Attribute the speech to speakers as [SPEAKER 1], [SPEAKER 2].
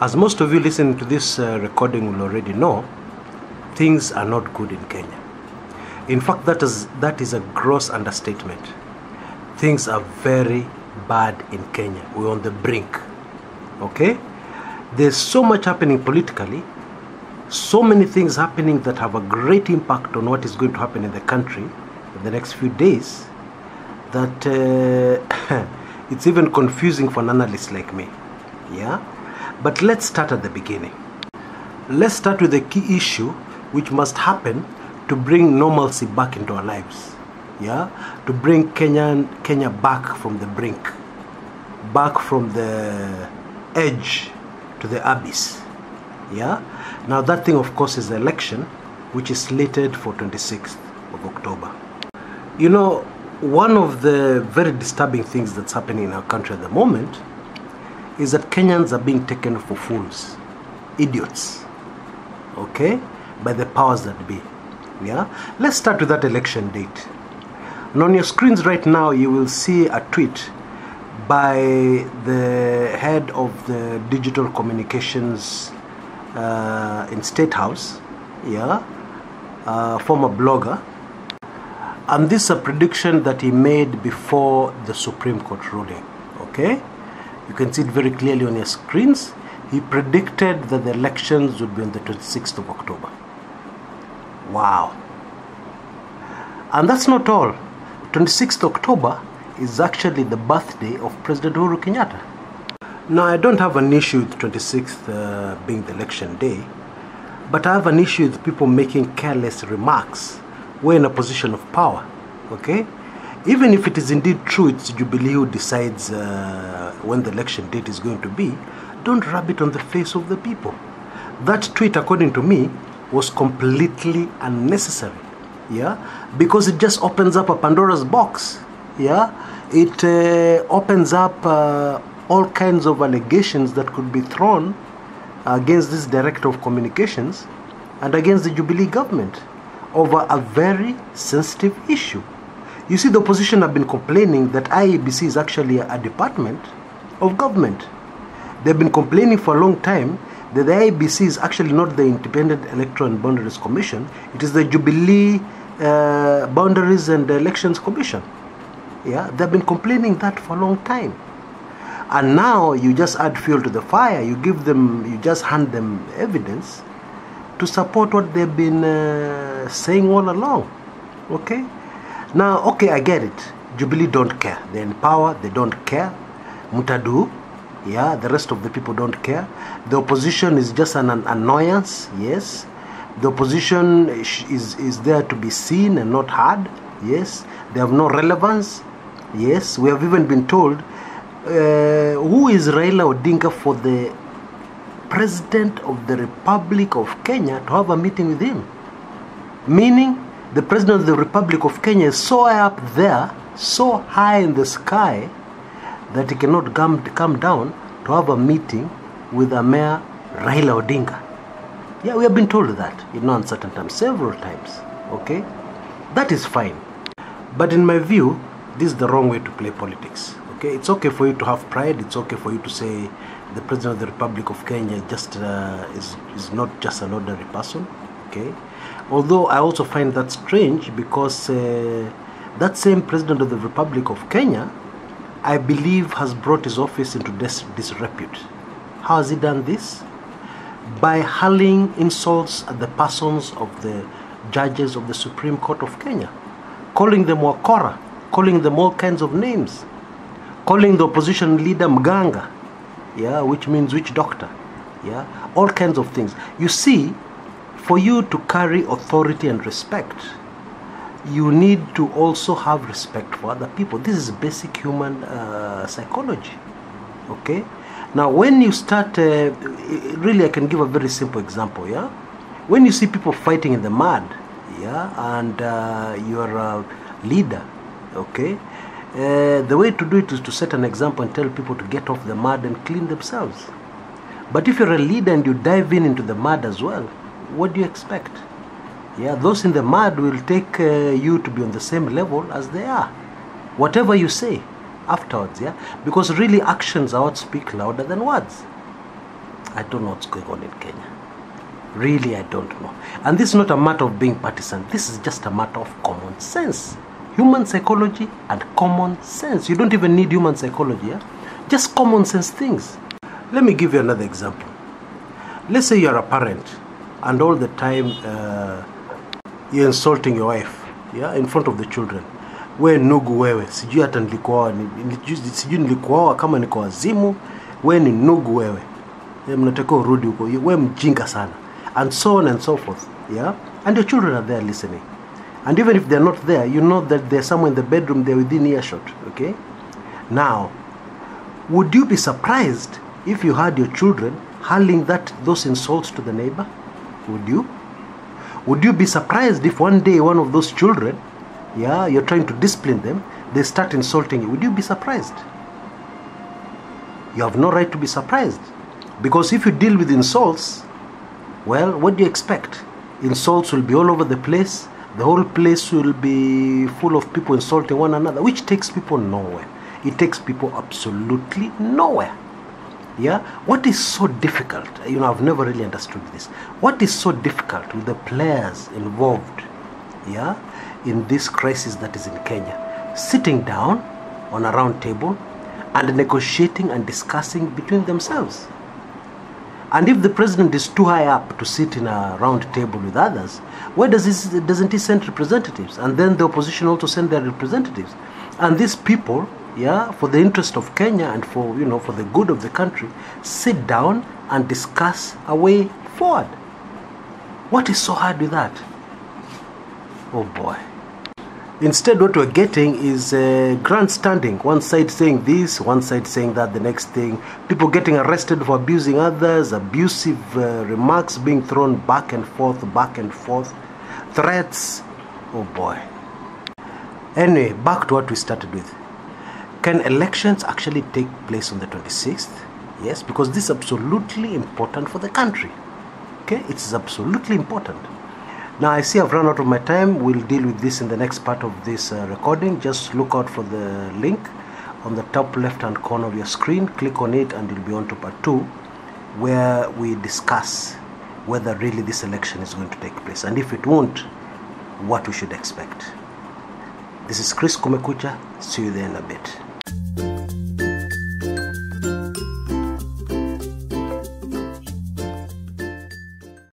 [SPEAKER 1] As most of you listening to this recording will already know, things are not good in Kenya. In fact, that is a gross understatement. Things are very bad in Kenya. We're on the brink. Okay? There's so much happening politically, so many things happening that have a great impact on what is going to happen in the country in the next few days, that it's even confusing for an analyst like me. Yeah? But let's start at the beginning. Let's start with the key issue which must happen to bring normalcy back into our lives. Yeah? To bring Kenya back from the brink, back from the edge to the abyss. Yeah? Now that thing, of course, is the election, which is slated for 26th of October. You know, one of the very disturbing things that's happening in our country at the moment is that Kenyans are being taken for fools, idiots, okay, by the powers that be. Yeah? Let's start with that election date. And on your screens right now, you will see a tweet by the head of the digital communications in State House, yeah, former blogger. And this is a prediction that he made before the Supreme Court ruling, okay? You can see it very clearly on your screens. He predicted that the elections would be on the 26th of October. Wow. And that's not all. 26th October is actually the birthday of President Uhuru Kenyatta. Now, I don't have an issue with 26th being the election day, but I have an issue with people making careless remarks. We're in a position of power, okay? Even if it is indeed true it's Jubilee who decides when the election date is going to be, don't rub it on the face of the people. That tweet, according to me, was completely unnecessary, yeah? Because it just opens up a Pandora's box, yeah? It opens up all kinds of allegations that could be thrown against this director of communications and against the Jubilee government over a very sensitive issue. You see, the opposition have been complaining that IEBC is actually a department of government. They've been complaining for a long time that the IEBC is actually not the Independent Electoral and Boundaries Commission. It is the Jubilee Boundaries and Elections Commission. Yeah, they've been complaining that for a long time. And now you just add fuel to the fire. You just hand them evidence to support what they've been saying all along. Okay? Now, okay, I get it. Jubilee don't care. They're in power, they don't care. Mutadu, yeah, the rest of the people don't care. The opposition is just an annoyance, yes. The opposition is there to be seen and not heard, yes. They have no relevance, yes. We have even been told, who is Raila Odinga for the President of the Republic of Kenya to have a meeting with him? Meaning, the President of the Republic of Kenya is so high up there, so high in the sky, that he cannot come down to have a meeting with a Mayor Raila Odinga. Yeah, we have been told that in uncertain times, several times. Okay? That is fine. But in my view, this is the wrong way to play politics. Okay? It's okay for you to have pride. It's okay for you to say the President of the Republic of Kenya just is not just an ordinary person. Okay? Although I also find that strange because that same President of the Republic of Kenya, I believe, has brought his office into disrepute. How has he done this? By hurling insults at the persons of the judges of the Supreme Court of Kenya, calling them wakora, calling them all kinds of names, calling the opposition leader mganga, yeah, which means witch doctor, yeah, all kinds of things. You see, for you to carry authority and respect, you need to also have respect for other people. This is basic human psychology. Okay? Now, when you start, really, I can give a very simple example. Yeah? When you see people fighting in the mud, yeah, and you're a leader, okay, the way to do it is to set an example and tell people to get off the mud and clean themselves. But if you're a leader and you dive into the mud as well, what do you expect? Yeah, those in the mud will take you to be on the same level as they are. Whatever you say afterwards, yeah? Because really actions are what speak louder than words. I don't know what's going on in Kenya. Really, I don't know. And this is not a matter of being partisan. This is just a matter of common sense. Human psychology and common sense. You don't even need human psychology. Yeah? Just common sense things. Let me give you another example. Let's say you're a parent and all the time you're insulting your wife, yeah, in front of the children. We nugu wewe, sijui hata nilikuoa kama niko wazimu, we ni nugu wewe. Mnatakiwa urudi huko, we mjinga sana. And so on and so forth, yeah? And your children are there listening. And even if they're not there, you know that they're somewhere in the bedroom, they're within earshot, okay? Now, would you be surprised if you had your children hurling those insults to the neighbor? Would you? Would you be surprised if one day one of those children, yeah, you're trying to discipline them, they start insulting you? Would you be surprised? You have no right to be surprised. Because if you deal with insults, well, what do you expect? Insults will be all over the place. The whole place will be full of people insulting one another, which takes people nowhere. It takes people absolutely nowhere. Yeah? What is so difficult? You know, I've never really understood this. What is so difficult with the players involved, yeah, in this crisis that is in Kenya? Sitting down on a round table and negotiating and discussing between themselves. And if the president is too high up to sit in a round table with others, why doesn't he send representatives? And then the opposition also send their representatives. And these people, yeah, for the interest of Kenya and for, you know, for the good of the country, sit down and discuss a way forward. What is so hard with that? Oh boy. Instead, what we're getting is grandstanding. One side saying this, one side saying that, the next thing. People getting arrested for abusing others, abusive remarks being thrown back and forth, threats. Oh boy. Anyway, back to what we started with. Can elections actually take place on the 26th? Yes, because this is absolutely important for the country. Okay, it's absolutely important. Now, I see I've run out of my time. We'll deal with this in the next part of this recording. Just look out for the link on the top left-hand corner of your screen. Click on it and you'll be on to part 2, where we discuss whether really this election is going to take place. And if it won't, what we should expect. This is Kumekucha. See you there in a bit.